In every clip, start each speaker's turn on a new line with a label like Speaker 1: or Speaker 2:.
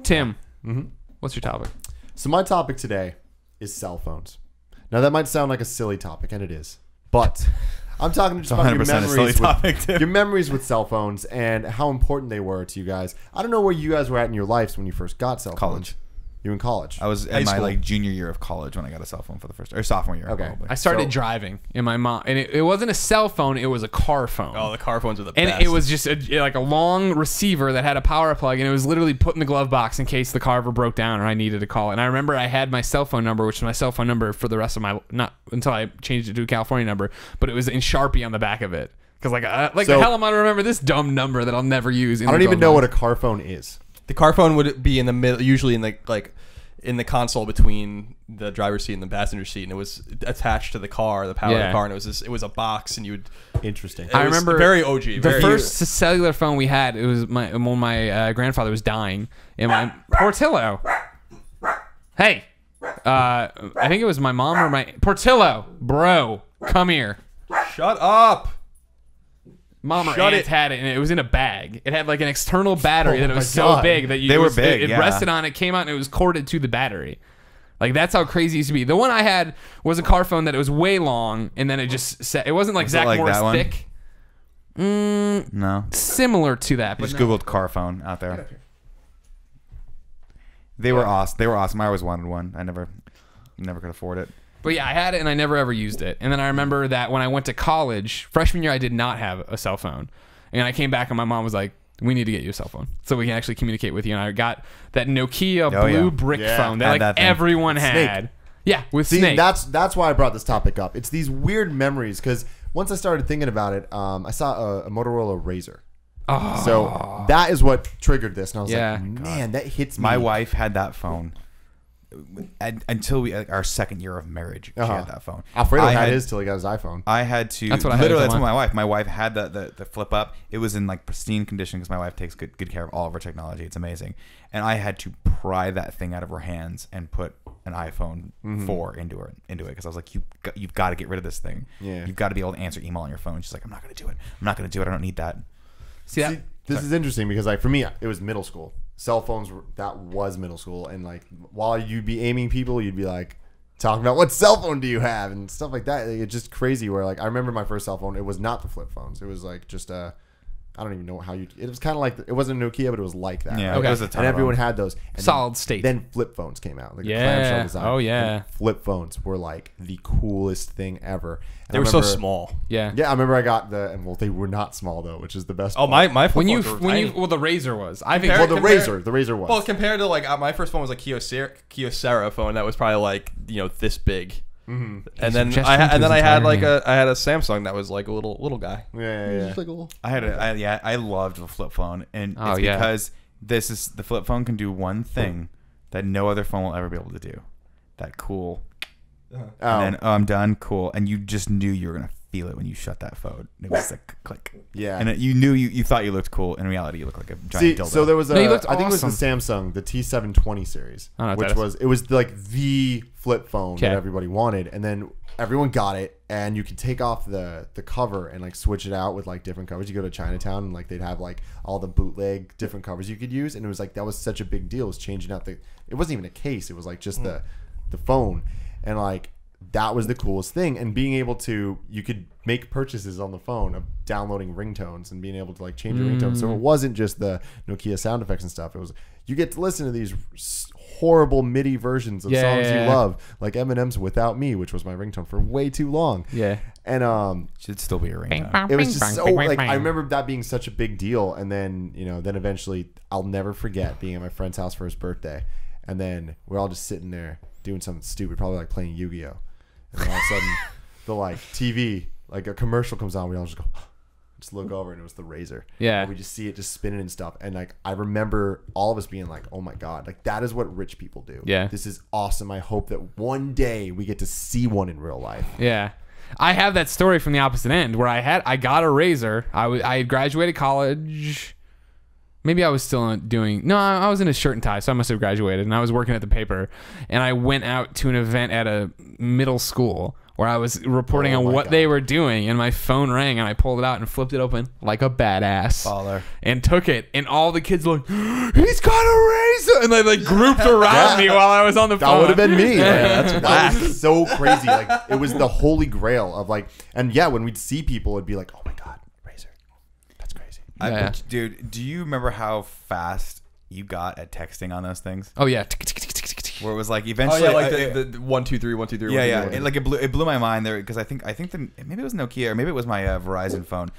Speaker 1: Tim, what's your topic?
Speaker 2: So my topic today is cell phones. Now that might sound like a silly topic, and it is, but I'm talking just about your memories with cell phones and how important they were to you guys. I don't know where you guys were at in your lives when you first got cell phones.
Speaker 3: College.
Speaker 2: You were in college.
Speaker 3: I was in my junior year of college when I got a cell phone for the first, or sophomore year.
Speaker 2: Okay.
Speaker 3: Probably.
Speaker 1: I started driving in my mom, and it wasn't a cell phone; it was a car phone.
Speaker 4: Oh, the car phones are the best.
Speaker 1: And it was just like a long receiver that had a power plug, and it was literally put in the glove box in case the car ever broke down or I needed to call it. And I remember I had my cell phone number, which was my cell phone number for the rest of my not until I changed it to a California number, but it was in Sharpie on the back of it. Because the hell am I to remember this dumb number that I'll never use?
Speaker 2: I don't even know what a car phone is.
Speaker 4: The car phone would be in the middle, usually in the in the console between the driver's seat and the passenger seat, and it was attached to the car, the power of the car, and it was a box, and you would.
Speaker 2: Interesting.
Speaker 1: I remember
Speaker 4: very OG.
Speaker 1: The first cellular phone we had. It was when my grandfather was dying, and my Portillo. Hey, I think it was my mom or my Portillo, bro, come here.
Speaker 4: Shut up.
Speaker 1: Mom or aunt had it, and it was in a bag. It had like an external battery that it was so big that
Speaker 3: they were big.
Speaker 1: It rested on it, came out, and it was corded to the battery. Like that's how crazy it used to be. The one I had was a car phone that it was way long, and then it just set. It wasn't like Zach Morris thick.
Speaker 3: No.
Speaker 1: Similar to that. But
Speaker 3: just Googled car phone out there. They were awesome. They were awesome. I always wanted one. I never could afford it.
Speaker 1: But yeah, I had it and I never ever used it. And then I remember that when I went to college, freshman year, I did not have a cell phone. And I came back and my mom was like, we need to get you a cell phone so we can actually communicate with you. And I got that Nokia blue brick phone that like everyone had. Snake. Yeah, with Snake.
Speaker 2: That's why I brought this topic up. It's these weird memories because once I started thinking about it, I saw a Motorola Razr.
Speaker 1: Oh.
Speaker 2: So that is what triggered this. And I was like, man, that hits me.
Speaker 3: My wife had that phone. Until our second year of marriage, she had that phone.
Speaker 2: Alfredo had his till he got his iPhone.
Speaker 3: I had to.
Speaker 1: That's what I had.
Speaker 3: Literally, that's what my wife. My wife had the flip up. It was in like pristine condition because my wife takes good care of all of her technology. It's amazing. And I had to pry that thing out of her hands and put an iPhone 4 into it because I was like, you've got to get rid of this thing. Yeah. You've got to be able to answer email on your phone. She's like, I'm not going to do it. I'm not going to do it. I don't need that.
Speaker 2: See, this is interesting because like for me, it was middle school. Cell phones, that was middle school, and like while you'd be aiming people, you'd be like talking about what cell phone do you have and stuff like that. It's just crazy. Where like I remember my first cell phone, it was not the flip phones. It was like just a, I don't even know how you. It was kind of like it wasn't a Nokia, but it was like that.
Speaker 3: Yeah,
Speaker 2: right?
Speaker 3: It was a ton
Speaker 2: and everyone had those. And
Speaker 1: solid state.
Speaker 2: Then flip phones came out. Like clamshell design.
Speaker 1: Oh yeah.
Speaker 2: And flip phones were like the coolest thing ever. And
Speaker 4: they were so small.
Speaker 1: Yeah.
Speaker 2: Yeah, I remember I got they were not small though, which is the best.
Speaker 4: Oh,
Speaker 2: part.
Speaker 4: my flip
Speaker 1: when
Speaker 4: phones were
Speaker 1: the Razr was. I think
Speaker 2: the Razr was.
Speaker 4: Well, compared to like my first phone was a Kyocera phone that was probably like this big. And then I had like a Samsung that was like a little guy.
Speaker 2: Yeah.
Speaker 4: Just like a little.
Speaker 3: I loved the flip phone, and it's because the flip phone can do one thing that no other phone will ever be able to do. That cool. And then I'm done. Cool. And you just knew you were gonna feel it when you shut that phone. It was like click.
Speaker 2: Yeah.
Speaker 3: And you knew you thought you looked cool. In reality, you looked like a giant dildo.
Speaker 2: So there was
Speaker 1: I think
Speaker 2: it was the Samsung, the T720 series, which was like the flip phone that everybody wanted, and then everyone got it, and you could take off the cover and like switch it out with like different covers. You go to Chinatown and like they'd have like all the bootleg different covers you could use, and it was like that was such a big deal. It was changing out it wasn't even a case. It was like just the phone. And like that was the coolest thing, and being able to you could make purchases on the phone of downloading ringtones and being able to like change your ringtone. So it wasn't just the Nokia sound effects and stuff. It was you get to listen to these horrible MIDI versions of songs you love, like Eminem's "Without Me," which was my ringtone for way too long.
Speaker 1: Yeah,
Speaker 3: and should still be your ringtone.
Speaker 2: It was just so like I remember that being such a big deal, and then then eventually I'll never forget being at my friend's house for his birthday, and then we're all just sitting there doing something stupid, probably like playing Yu-Gi-Oh, and then all of a sudden the like TV, like a commercial comes on, we all just go just look over, and it was the Razr.
Speaker 1: Yeah,
Speaker 2: and we just see it just spinning and stuff, and like I remember all of us being like, oh my god, like that is what rich people do.
Speaker 1: Yeah,
Speaker 2: this is awesome. I hope that one day we get to see one in real life.
Speaker 1: Yeah, I have that story from the opposite end where I got a Razr. I had graduated college. Maybe I was still doing... No, I was in a shirt and tie, so I must have graduated. And I was working at the paper. And I went out to an event at a middle school where I was reporting on what they were doing, and my phone rang, and I pulled it out and flipped it open like a badass.
Speaker 3: Baller.
Speaker 1: And took it, and all the kids were like, he's got a razor, and they like grouped around me while I was on the phone.
Speaker 2: That would have been me. That was so crazy. Like, it was the holy grail of like, and yeah, when we'd see people, it'd be like, oh my God, razor. That's crazy.
Speaker 3: Dude, do you remember how fast you got at texting on those things?
Speaker 1: Oh yeah.
Speaker 3: Where it was like eventually,
Speaker 4: like the 1 2 3 1 2 3.
Speaker 3: Yeah. It blew my mind there because I think maybe it was Nokia or maybe it was my Verizon phone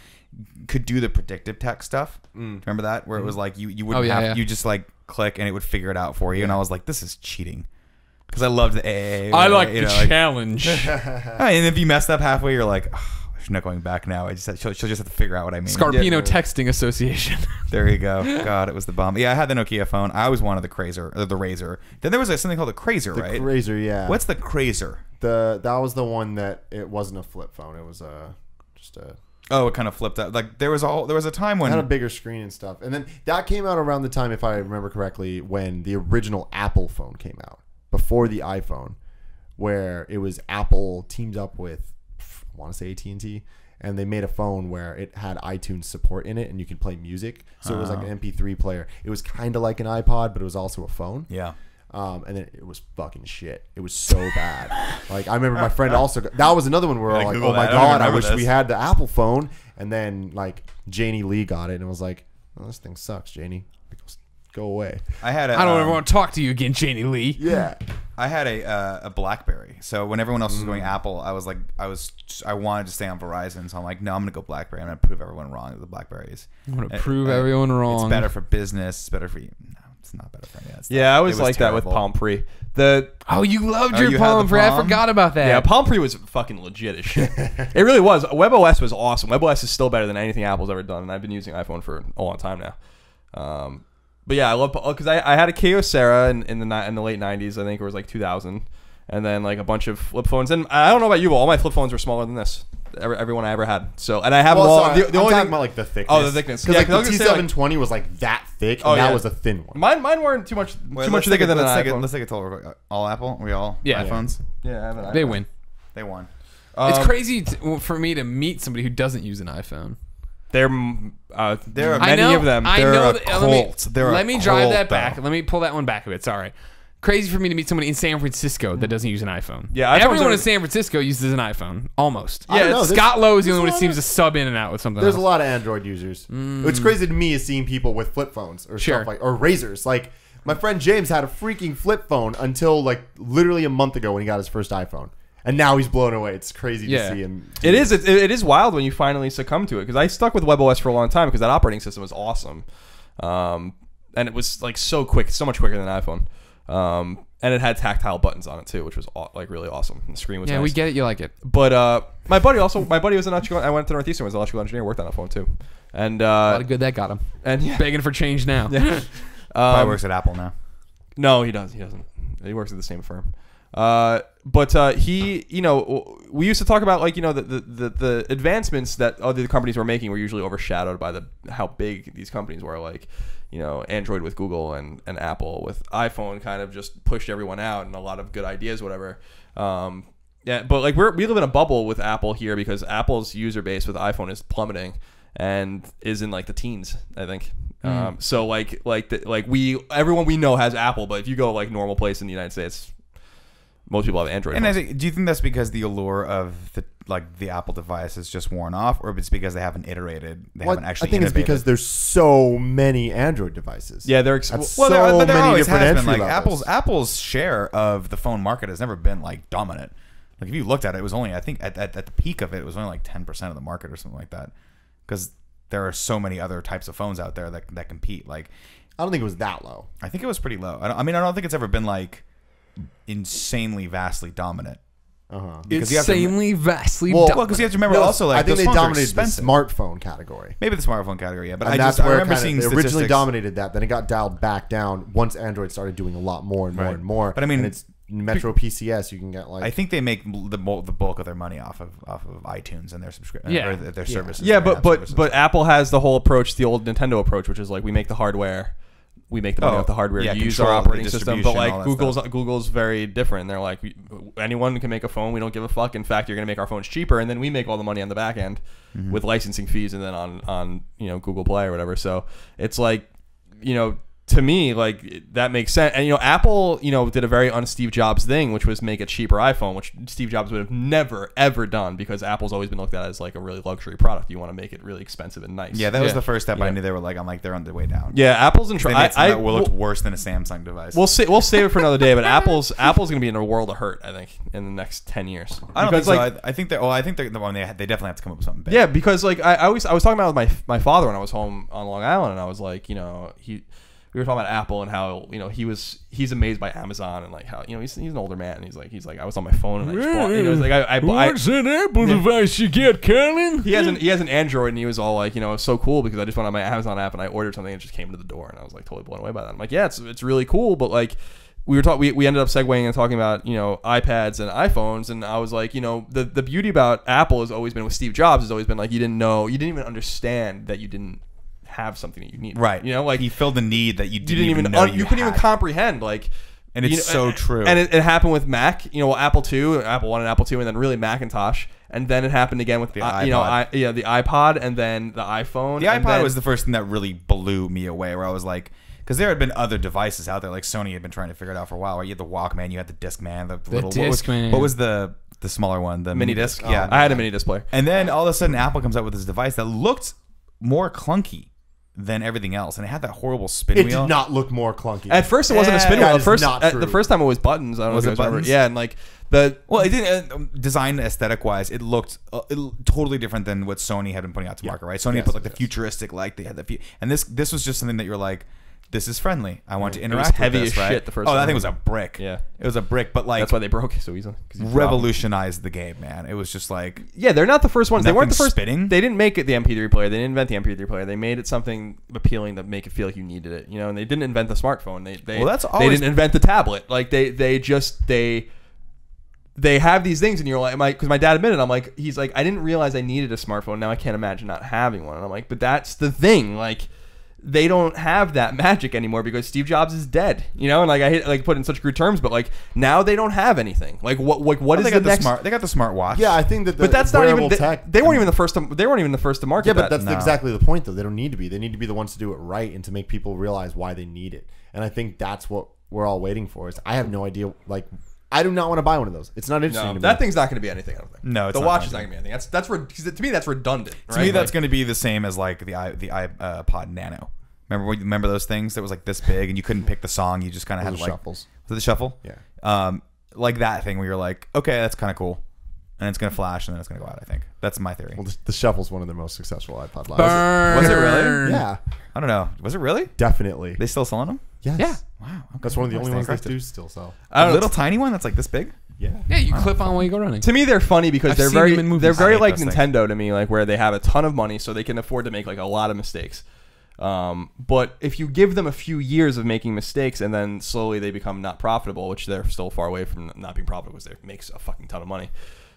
Speaker 3: could do the predictive text stuff. Remember that where it was like you wouldn't you just like click and it would figure it out for you, and I was like, this is cheating because I loved the AA.
Speaker 1: I like the challenge.
Speaker 3: And if you messed up halfway, you're like, oh, there's no going back now. She'll just have to figure out what I mean.
Speaker 1: Scarpino Texting Association.
Speaker 3: There you go. God, it was the bomb. Yeah, I had the Nokia phone. I always wanted the Razor. Then there was something called the Crazer, right?
Speaker 2: The Razor, yeah.
Speaker 3: What's the Crazer?
Speaker 2: That was the one that it wasn't a flip phone. It was just a.
Speaker 3: Oh, it kind of flipped out. Like there was a time when
Speaker 2: it had a bigger screen and stuff, and then that came out around the time, if I remember correctly, when the original Apple phone came out before the iPhone, where it was Apple teamed up with, I want to say AT&T, and they made a phone where it had iTunes support in it, and you could play music. So it was like an MP3 player. It was kind of like an iPod, but it was also a phone.
Speaker 3: Yeah.
Speaker 2: And then it was fucking shit. It was so bad. Like, I remember my friend also that was another one where we're like, oh my God, I wish we had the Apple phone. And then like Janie Lee got it and was like, oh, this thing sucks, Janie. Go away.
Speaker 1: I don't ever want to talk to you again, Janie Lee.
Speaker 2: Yeah.
Speaker 3: I had a BlackBerry. So when everyone else was going Apple, I was like, I wanted to stay on Verizon. So I'm like, no, I'm gonna go BlackBerry. I'm gonna prove everyone wrong with the BlackBerries.
Speaker 1: I'm gonna prove everyone wrong.
Speaker 3: It's better for business. It's better for you. No, it's not better for me.
Speaker 4: I always like that with Palm Pre.
Speaker 1: You loved your Palm Pre. I forgot about that.
Speaker 4: Yeah, Palm Pre was fucking legit as shit. It really was. WebOS was awesome. WebOS is still better than anything Apple's ever done, and I've been using iPhone for a long time now. But yeah, I love because I had a Kyocera in the late 90s. I think it was like 2000, and then like a bunch of flip phones. And I don't know about you, but all my flip phones were smaller than this. Every one I ever had. So, and I have them all.
Speaker 2: I'm talking about like the thickness.
Speaker 4: Oh, the thickness.
Speaker 2: Because like the T720 was like that thick, and that was a thin one.
Speaker 4: Mine weren't too much thicker than an iPhone.
Speaker 3: Let's take a total. All Apple? Are we all iPhones?
Speaker 4: Yeah, I have an iPhone.
Speaker 1: They win.
Speaker 3: They won.
Speaker 1: It's crazy for me to meet somebody who doesn't use an iPhone.
Speaker 4: There are many of them.
Speaker 1: They're
Speaker 3: a cult.
Speaker 1: Let me drive that back. Let me pull that one back a bit. Sorry. Crazy for me to meet somebody in San Francisco that doesn't use an iPhone. Yeah, everyone in San Francisco uses an iPhone. Almost.
Speaker 2: Yeah,
Speaker 1: Scott Lowe is the only one who seems to sub in and out with something.
Speaker 2: There's
Speaker 1: else.
Speaker 2: a lot of Android users. What's crazy to me is seeing people with flip phones or stuff like or razors. Like my friend James had a freaking flip phone until like literally a month ago when he got his first iPhone. And now he's blown away. It's crazy to see him.
Speaker 4: It is wild when you finally succumb to it, because I stuck with WebOS for a long time because that operating system was awesome, and it was like so quick, so much quicker than an iPhone, and it had tactile buttons on it too, which was like really awesome. And the screen was nice.
Speaker 1: We get it, you like it.
Speaker 4: But my buddy was an electrical. I went to Northeastern, was an electrical engineer, worked on a phone too, and
Speaker 1: a lot of good that got him. And begging for change now.
Speaker 3: Probably works at Apple now.
Speaker 4: No, he doesn't. He works at the same firm. But he, we used to talk about like, the advancements that other companies were making were usually overshadowed by how big these companies were. Like, Android with Google and Apple with iPhone kind of just pushed everyone out, and a lot of good ideas, whatever. Yeah, but like we live in a bubble with Apple here because Apple's user base with iPhone is plummeting and is in like the teens, I think. So everyone we know has Apple, but if you go like normal place in the United States, most people have Android.
Speaker 3: And do you think that's because the allure of the Apple device is just worn off, or it's because they haven't iterated? Haven't actually.
Speaker 2: I think it's because there's so many Android devices.
Speaker 4: Yeah,
Speaker 3: there always has been. Like Apple's share of the phone market has never been like dominant. Like if you looked at it, it was only, I think at the peak of it, it was only like 10% of the market or something like that, because there are so many other types of phones out there that compete. Like
Speaker 2: I don't think it was that low.
Speaker 3: I think it was pretty low. I don't think it's ever been like insanely vastly dominant.
Speaker 1: Insanely vastly
Speaker 3: dominant. Well, because you have to remember also, like,
Speaker 2: I think they dominated the smartphone category.
Speaker 3: Maybe the smartphone category, yeah. But
Speaker 2: and I remember seeing they originally dominated that. Then it got dialed back down once Android started doing a lot more and more and more.
Speaker 3: But I mean,
Speaker 2: it's Metro PCS. You can get like.
Speaker 3: I think they make the bulk of their money off of iTunes and their subscription, or their services.
Speaker 4: Yeah, but Apple has the whole approach, the old Nintendo approach, which is like we make the hardware. we make the money off the hardware. You use our operating system, but like Google's very different. They're like, anyone can make a phone. We don't give a fuck. In fact, you're going to make our phones cheaper, and then we make all the money on the back end with licensing fees, and then on Google Play or whatever. So it's like, to me, like, that makes sense. And Apple did a very un-Steve Jobs thing, which was make a cheaper iPhone, which Steve Jobs would have never ever done, because Apple's always been looked at as like a really luxury product. You want to make it really expensive and nice.
Speaker 3: Yeah, that was the first step. I knew they were like, they're on their way down.
Speaker 4: Yeah, Apple's in trouble.
Speaker 3: That will look worse than a Samsung device.
Speaker 4: We'll save it for another day, but Apple's gonna be in a world of hurt, I think, in the next 10 years.
Speaker 3: I don't think so. I think they're the one they definitely have to come up with something big.
Speaker 4: Yeah, because like I was talking about with my father when I was home on Long Island, and I was like, we were talking about Apple and how he's amazed by Amazon, and like how he's an older man, and he's like I was on my phone and I just bought,
Speaker 1: what's that Apple device you get, Colin?
Speaker 4: He has an Android, and he was all like, it's so cool because I just went on my Amazon app and I ordered something and it just came to the door, and I was like totally blown away by that. I'm like, yeah, it's really cool, but like we ended up segueing and talking about iPads and iPhones, and I was like, the beauty about Apple has always been with Steve Jobs has always been like you didn't even understand that you didn't have something that you need,
Speaker 3: right?
Speaker 4: Like
Speaker 3: he filled the need that you didn't even
Speaker 4: know
Speaker 3: you
Speaker 4: couldn't even comprehend, like,
Speaker 3: and it's so true.
Speaker 4: And it happened with Mac, Apple II, Apple 1 and Apple II, and then really Macintosh, and then it happened again with the iPod. The iPod, and then the iPhone.
Speaker 3: The iPod was the first thing that really blew me away, where I was like, because there had been other devices out there, like Sony had been trying to figure it out for a while. Right? You had the Walkman, you had the Discman, the little
Speaker 1: Discman.
Speaker 3: What was the smaller one, the
Speaker 4: mini disc?
Speaker 3: Yeah,
Speaker 4: I had a mini disc player,
Speaker 3: and then all of a sudden Apple comes out with this device that looked more clunky than everything else, and it had that horrible spin wheel.
Speaker 2: It did not look more clunky.
Speaker 4: At first, it wasn't a spin wheel. The first time it was buttons. I don't know if you guys remember. Yeah, and like it
Speaker 3: didn't design aesthetic wise. It looked totally different than what Sony had been putting out to market. Right? Sony put like the futuristic, like they had the and this was just something that you're like, this is friendly. I want to interact.
Speaker 4: It was heavy
Speaker 3: with this,
Speaker 4: as
Speaker 3: right?
Speaker 4: shit the first time.
Speaker 3: That thing was a brick.
Speaker 4: Yeah,
Speaker 3: it was a brick, but like
Speaker 4: that's why they broke it so easily.
Speaker 3: Revolutionized the game, man. It was just like,
Speaker 4: yeah, they're not the first ones. They weren't the first.
Speaker 3: Spitting.
Speaker 4: They didn't make it the MP3 player. They didn't invent the MP3 player. They made it something appealing to make it feel like you needed it. And they didn't invent the smartphone. They didn't invent the tablet. Like they have these things, and you're like, because my dad admitted, he's like, I didn't realize I needed a smartphone. Now I can't imagine not having one. And I'm like, but that's the thing, like. They don't have that magic anymore because Steve Jobs is dead, and like I hate like put in such crude terms, but like now they don't have anything. Like what is the next?
Speaker 3: They got the smartwatch.
Speaker 2: Yeah, I think that.
Speaker 4: But that's not even tech. They weren't even the first to. They weren't even the first to market.
Speaker 2: Yeah, but that's exactly the point, though. They don't need to be. They need to be the ones to do it right and to make people realize why they need it. And I think that's what we're all waiting for. Is I have no idea. Like, I do not want to buy one of those. It's not interesting to me.
Speaker 4: That thing's not going to be anything. I don't think.
Speaker 3: No, it's
Speaker 4: the watch is not going to be anything. That's to me that's redundant.
Speaker 3: To me, that's going to be the same as like the iPod Nano. Remember those things that was like this big and you couldn't pick the song, you just kind of had like
Speaker 2: shuffles.
Speaker 3: Was it the shuffle?
Speaker 2: Yeah.
Speaker 3: Like that thing where you're like, okay, that's kind of cool, and it's gonna flash and then it's gonna go out. I think that's my theory.
Speaker 2: Well, the shuffle's one of the most successful iPod lives.
Speaker 3: Was it really?
Speaker 2: Yeah.
Speaker 3: I don't know. Was it really?
Speaker 2: Definitely.
Speaker 3: They still selling them?
Speaker 2: Yes.
Speaker 1: Yeah.
Speaker 3: Wow. Okay.
Speaker 2: That's one of the only ones that do still sell.
Speaker 3: A little tiny one that's like this big.
Speaker 2: Yeah.
Speaker 1: Yeah, you clip on while you go running.
Speaker 4: To me, they're funny because they're very like Nintendo
Speaker 3: things.
Speaker 4: to me, like where they have a ton of money so they can afford to make like a lot of mistakes. But if you give them a few years of making mistakes and then slowly they become not profitable, which they're still far away from not being profitable because they makes a fucking ton of money,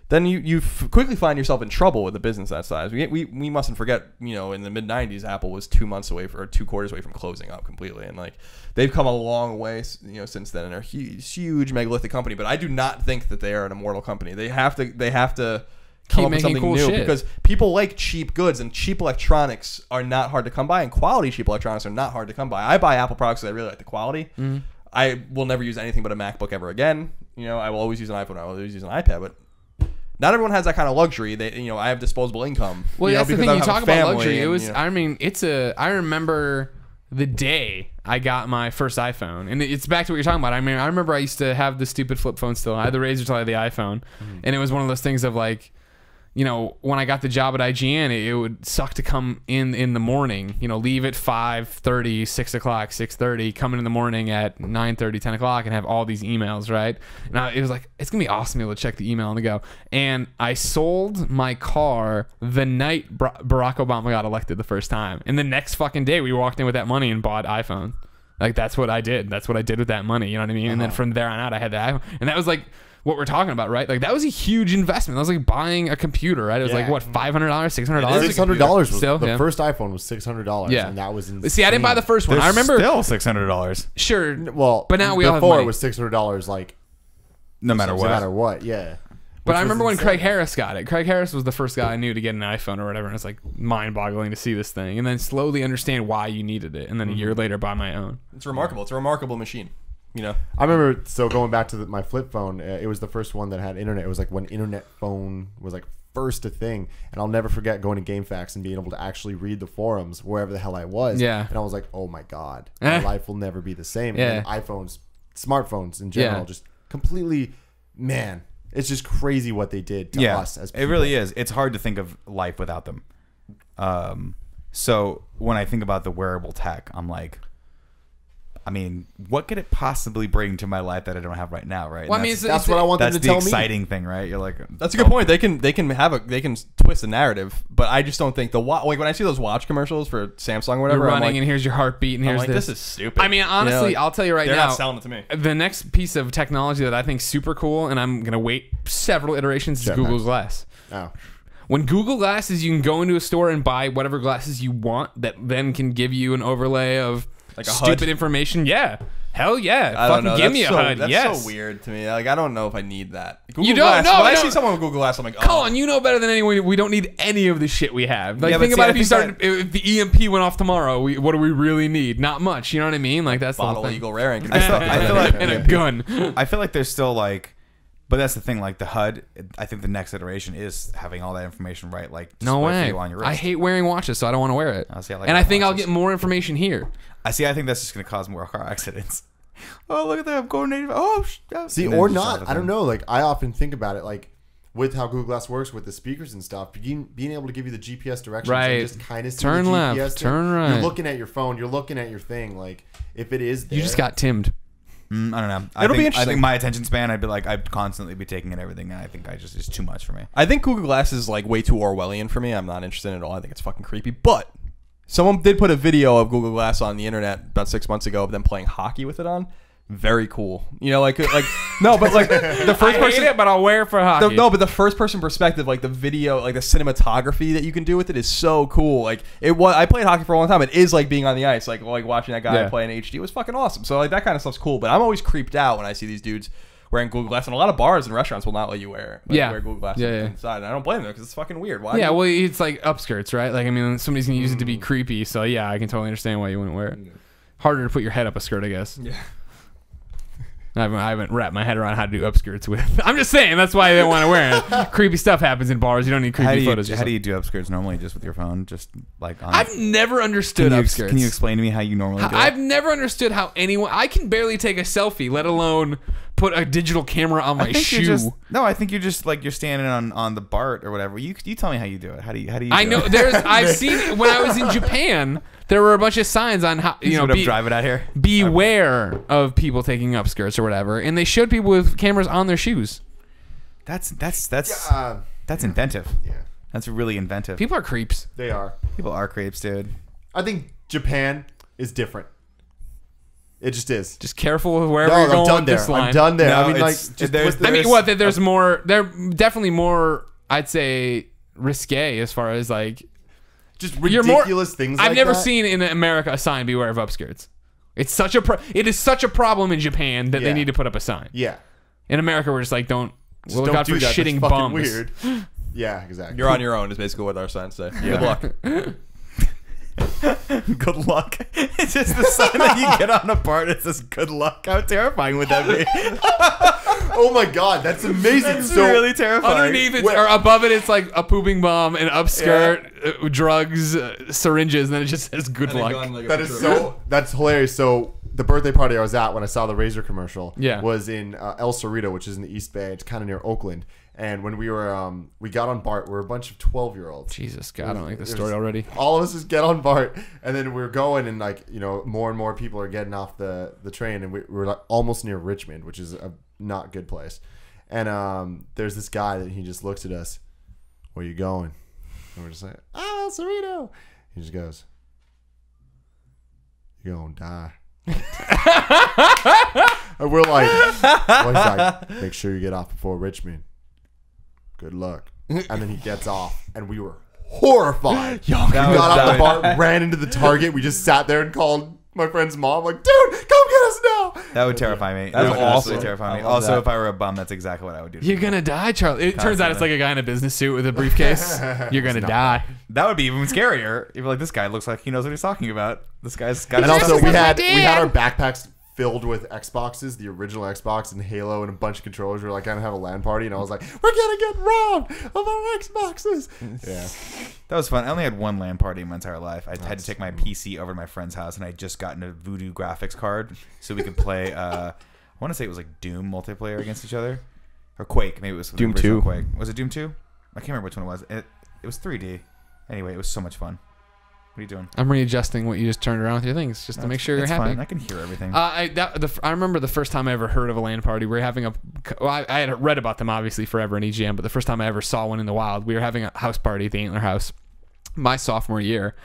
Speaker 4: then you quickly find yourself in trouble with a business that size. We mustn't forget, in the mid 90s, Apple was 2 quarters away from closing up completely, and like they've come a long way, since then, and are a huge megalithic company. But I do not think that they are an immortal company. They have to come up with something cool new shit. Because people like cheap goods, and cheap electronics are not hard to come by, and quality cheap electronics are not hard to come by. I buy Apple products because I really like the quality. Mm-hmm. I will never use anything but a MacBook ever again. I will always use an iPhone. I will always use an iPad, but not everyone has that kind of luxury. I have disposable income.
Speaker 1: Well, that's the thing. You talk about luxury. It was. I mean, I remember the day I got my first iPhone, and it's back to what you're talking about. I mean, I remember I used to have the stupid flip phone still. I had the Razr till I had the iPhone, and it was one of those things of like, when I got the job at IGN, it would suck to come in the morning, leave at 5:30, 6 o'clock, 6:30, come in the morning at 9:30, 10 o'clock and have all these emails, right? And it was like, it's going to be awesome to be able to check the email on the go. And I sold my car the night Barack Obama got elected the first time. And the next fucking day, we walked in with that money and bought iPhone. Like, that's what I did. That's what I did with that money, you know what I mean? And then from there on out, I had the iPhone. And that was like what we're talking about, right? Like that was a huge investment. That was like buying a computer, right? It was like what, $500, $600.
Speaker 2: $600 was
Speaker 1: still
Speaker 2: the first iPhone was $600.
Speaker 1: Yeah,
Speaker 2: and that was insane.
Speaker 1: See, I didn't buy the first one.
Speaker 3: There's
Speaker 1: I remember
Speaker 3: still $600.
Speaker 1: Sure,
Speaker 2: well,
Speaker 1: but now we all have
Speaker 2: before
Speaker 1: money.
Speaker 2: it was $600, like
Speaker 3: No matter what.
Speaker 2: No matter what, yeah.
Speaker 1: But I remember when Craig Harris got it. Craig Harris was the first guy I knew to get an iPhone or whatever, and it's like mind-boggling to see this thing, and then slowly understand why you needed it, and then a year later buy my own.
Speaker 4: It's remarkable. It's a remarkable machine. You know,
Speaker 2: I remember. So going back to my flip phone, it was the first one that had internet. It was like when internet phone was like first a thing, and I'll never forget going to GameFAQs and being able to actually read the forums wherever the hell I was.
Speaker 1: Yeah,
Speaker 2: and I was like, oh my god, my life will never be the same.
Speaker 1: Yeah,
Speaker 2: and iPhones, smartphones in general, just completely, man. It's just crazy what they did to us as people.
Speaker 3: It really is. It's hard to think of life without them. So when I think about the wearable tech, I'm like, I mean, what could it possibly bring to my life that I don't have right now, right?
Speaker 1: Well, I mean,
Speaker 2: that's what I want them to tell me.
Speaker 3: That's the exciting thing, right? You're like,
Speaker 4: that's a good point. They can twist the narrative, but I just don't think like when I see those watch commercials for Samsung or whatever,
Speaker 1: you're running
Speaker 4: I'm like,
Speaker 1: and here's your heartbeat and here's
Speaker 4: like,
Speaker 1: this.
Speaker 4: This is stupid.
Speaker 1: I mean, honestly,
Speaker 4: like,
Speaker 1: I'll tell you right
Speaker 4: they're
Speaker 1: now,
Speaker 4: not selling it to me.
Speaker 1: The next piece of technology that I think is super cool, and I'm gonna wait several iterations, is Google Glass.
Speaker 2: Oh.
Speaker 1: When Google Glasses, you can go into a store and buy whatever glasses you want that then can give you an overlay of
Speaker 4: like a
Speaker 1: stupid
Speaker 4: HUD?
Speaker 1: information. Yeah. Hell yeah.
Speaker 4: I don't
Speaker 1: Fucking
Speaker 4: know.
Speaker 1: give me a HUD.
Speaker 4: That's
Speaker 1: yes.
Speaker 4: so weird to me. Like, I don't know if I need that. Google
Speaker 1: You don't
Speaker 4: Glass,
Speaker 1: know.
Speaker 4: when I see someone with Google Glass, I'm like, oh.
Speaker 1: Colin, you know better than anyone. We don't need any of the shit we have. Like,
Speaker 3: Yeah, but
Speaker 1: think
Speaker 3: see,
Speaker 1: about
Speaker 3: I
Speaker 1: if the EMP went off tomorrow. What do we really need? Not much. You know what I mean? Like, that's the
Speaker 4: bottle
Speaker 1: whole
Speaker 4: of
Speaker 1: thing.
Speaker 4: Eagle Rare.
Speaker 3: I feel like
Speaker 1: and a gun.
Speaker 3: I feel like there's still like, but that's the thing. Like the HUD, I think the next iteration is having all that information right. Like
Speaker 1: No way.
Speaker 3: on your wrist.
Speaker 1: I hate wearing watches, so I don't want to wear it.
Speaker 3: See, I like
Speaker 1: and I think I'll
Speaker 3: watches.
Speaker 1: get more information here.
Speaker 3: I think that's just going to cause more car accidents. Oh, look at that! I'm going 85. Oh,
Speaker 2: see, or not. I don't know. Like, I often think about it, like with how Google Glass works with the speakers and stuff, being able to give you the GPS directions and just kind of see
Speaker 1: turn
Speaker 2: the
Speaker 1: left,
Speaker 2: GPS
Speaker 1: turn right.
Speaker 2: You're looking at your phone. You're looking at your thing. Like, if it is there,
Speaker 1: You just got timmed.
Speaker 3: I don't know.
Speaker 4: It'll be interesting.
Speaker 3: I think my attention span, I'd constantly be taking in everything, and I think it's too much for me.
Speaker 4: I think Google Glass is like way too Orwellian for me. I'm not interested in it at all. I think it's fucking creepy. But someone did put a video of Google Glass on the internet about 6 months ago of them playing hockey with it on. Very cool. You know, like no, but like the first
Speaker 1: I
Speaker 4: person.
Speaker 1: hate it, but I'll wear it for hockey.
Speaker 4: No, but the first person perspective, like the video, like the cinematography that you can do with it is so cool. Like I played hockey for a long time. It is like being on the ice, like watching that guy play in HD. It was fucking awesome. So like that kind of stuff's cool. But I'm always creeped out when I see these dudes wearing Google Glass, and a lot of bars and restaurants will not let you wear Google Glass inside. And I don't blame them because it's fucking weird. Why?
Speaker 1: Well, it's like upskirts, right? Like, I mean, somebody's gonna use it to be creepy. So yeah, I can totally understand why you wouldn't wear it. Harder to put your head up a skirt, I guess.
Speaker 4: Yeah.
Speaker 1: I haven't wrapped my head around how to do upskirts with. I'm just saying that's why I didn't want to wear it. Creepy stuff happens in bars. You don't need creepy photos.
Speaker 3: How do you do upskirts normally? Just with your phone? Just like on
Speaker 1: I've never understood upskirts.
Speaker 3: Can you explain to me how you normally do it?
Speaker 1: I've never understood how anyone. I can barely take a selfie, let alone put a digital camera on my shoe.
Speaker 3: I think you're just like you're standing on the BART or whatever. You tell me how you do it. How do you?
Speaker 1: I know I've seen when I was in Japan. There were a bunch of signs on how
Speaker 3: drive it out here.
Speaker 1: Beware of people taking upskirts or whatever, and they showed people with cameras on their shoes.
Speaker 3: That's inventive.
Speaker 2: Yeah,
Speaker 3: that's really inventive.
Speaker 1: People are creeps.
Speaker 2: They are.
Speaker 3: People are creeps, dude.
Speaker 2: I think Japan is different. It just is.
Speaker 1: Just careful with wherever you're going with this line.
Speaker 2: I'm done there.
Speaker 3: No,
Speaker 2: I mean, like,
Speaker 1: there's more. They're definitely more. I'd say risque as far as like.
Speaker 2: Just ridiculous things like that.
Speaker 1: I've never seen in America a sign beware of upskirts. It is such a problem in Japan that they need to put up a sign.
Speaker 2: Yeah.
Speaker 1: In America, we're just like, we'll look out for
Speaker 2: that.
Speaker 1: shitting
Speaker 2: That's
Speaker 1: bums.
Speaker 2: Weird. Yeah, exactly.
Speaker 4: You're on your own is basically what our signs say.
Speaker 2: Yeah.
Speaker 4: Good luck.
Speaker 3: Good luck. It's just the sign that you get on a BART. It says good luck. How terrifying would that be?
Speaker 2: Oh my god, that's amazing.
Speaker 3: It's really terrifying.
Speaker 1: Underneath it, or above it, it's like a pooping bomb, an upskirt, drugs, syringes, and then it just says good luck.
Speaker 2: That's hilarious. So the birthday party I was at when I saw the Razor commercial was in El Cerrito, which is in the East Bay. It's kind of near Oakland. And when we were, we got on BART. We're a bunch of 12-year-olds.
Speaker 1: Jesus God, I don't like this story already.
Speaker 2: All of us just get on BART, and then we're going, and like more and more people are getting off the train, and we're like almost near Richmond, which is a not good place. And there's this guy that he just looks at us. Where you going? And we're just like, El Cerrito. He just goes, "You're gonna die." And we're like, well, he's like, make sure you get off before Richmond. Good luck. And then he gets off, and we were horrified.
Speaker 4: Yo,
Speaker 2: We got off the bar, ran into the Target. We just sat there and called my friend's mom, like, dude, come get us now.
Speaker 3: That would terrify me.
Speaker 4: That would
Speaker 3: absolutely
Speaker 4: awesome.
Speaker 3: terrify me.
Speaker 4: I love
Speaker 3: Also,
Speaker 4: that.
Speaker 3: if I were a bum, that's exactly what I would do.
Speaker 1: You're gonna die, Charlie. It turns out it's like a guy in a business suit with a briefcase. You're gonna die.
Speaker 3: That would be even scarier. You'd be like, this guy looks like he knows what he's talking about. This guy's got.
Speaker 2: And
Speaker 3: his
Speaker 2: also,
Speaker 3: stuff
Speaker 2: we
Speaker 3: together.
Speaker 2: had our backpacks filled with Xboxes, the original Xbox and Halo and a bunch of controllers. We were like, gonna have a LAN party, and I was like, we're gonna get robbed of our Xboxes. Yeah,
Speaker 3: That was fun. I only had one LAN party in my entire life. I had to take my PC over to my friend's house, and I just gotten a Voodoo graphics card so we could play. I want to say it was like Doom multiplayer against each other, or Quake. Maybe it was the
Speaker 4: Doom
Speaker 3: original
Speaker 4: 2.
Speaker 3: Quake. Was it Doom 2? I can't remember which one it was. It was 3D. Anyway, it was so much fun. What are you doing?
Speaker 1: I'm readjusting what you just turned around with your things just to make sure you're happy.
Speaker 3: Fine. I can hear everything.
Speaker 1: I remember the first time I ever heard of a LAN party. We were having I had read about them obviously forever in EGM, but the first time I ever saw one in the wild, we were having a house party at the Antler House my sophomore year,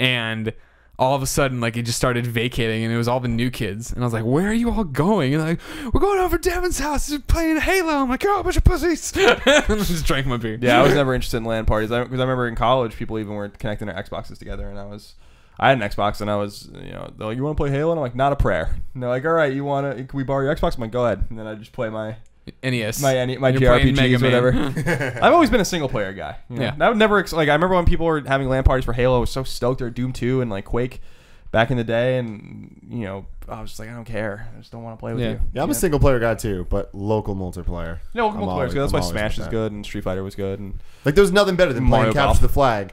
Speaker 1: and all of a sudden, like, it just started vacating, and it was all the new kids, and I was like, "Where are you all going?" And like, "We're going over to Devin's house, he's playing Halo." I'm like, "Oh, a bunch of pussies!" And I just drank my beer.
Speaker 4: Yeah, I was never interested in LAN parties because I remember in college people even weren't connecting their Xboxes together, and I had an Xbox, and I was, they're like, "You want to play Halo?" And I'm like, "Not a prayer." And they're like, "All right, can we borrow your Xbox?" I'm like, "Go ahead." And then I just play my
Speaker 1: NES,
Speaker 4: my
Speaker 1: You're playing Mega
Speaker 4: JRPGs,
Speaker 1: Man.
Speaker 4: whatever. I've always been a single player guy.
Speaker 1: Yeah.
Speaker 4: I would never I remember when people were having LAN parties for Halo. I was so stoked. Or Doom 2 and like Quake back in the day, and I was just like, I don't care. I just don't want to play with you.
Speaker 2: Yeah, I'm a single player guy too, but local multiplayer.
Speaker 4: No, local multiplayer is good. That's why
Speaker 2: I'm always
Speaker 4: Smash
Speaker 2: with
Speaker 4: is
Speaker 2: that.
Speaker 4: good and Street Fighter was good. And
Speaker 2: Like, there's nothing better than
Speaker 4: Mario
Speaker 2: playing Capture
Speaker 4: Golf.
Speaker 2: the Flag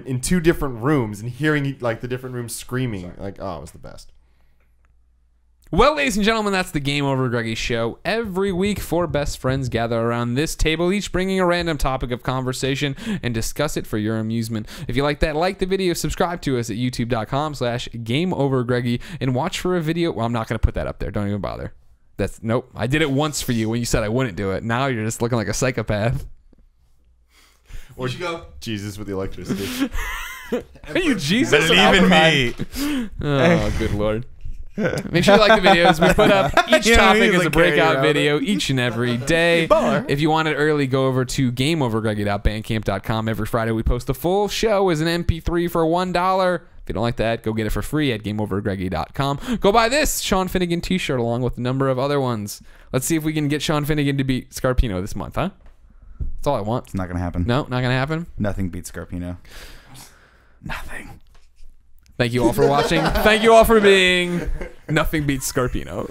Speaker 2: in two different rooms and hearing like the different rooms screaming. Like, oh, it was the best.
Speaker 1: Well, ladies and gentlemen, that's the Game Over Greggy show. Every week, 4 best friends gather around this table, each bringing a random topic of conversation and discuss it for your amusement. If you like that, like the video, subscribe to us at youtube.com/GameOverGreggy, and watch for a video. Well, I'm not going to put that up there. Don't even bother. Nope. I did it once for you when you said I wouldn't do it. Now you're just looking like a psychopath.
Speaker 2: Or you go Jesus with the electricity.
Speaker 1: Are you Jesus?
Speaker 3: Believe in me.
Speaker 1: Oh, good Lord. Make sure you like the videos. We put up each topic
Speaker 3: he's
Speaker 1: as a
Speaker 3: like
Speaker 1: breakout
Speaker 3: carrying
Speaker 1: video each and every day. If you want it early, go over to GameOverGreggy.bandcamp.com. Every Friday we post the full show as an MP3 for $1. If you don't like that, go get it for free at GameOverGreggy.com. Go buy this Sean Finnegan t-shirt along with a number of other ones. Let's see if we can get Sean Finnegan to beat Scarpino this month, huh? That's all I want.
Speaker 3: It's not gonna happen.
Speaker 1: No, not going to happen.
Speaker 3: Nothing beats Scarpino. Nothing.
Speaker 1: Thank you all for watching. Thank you all for being Nothing Beats Scarpino.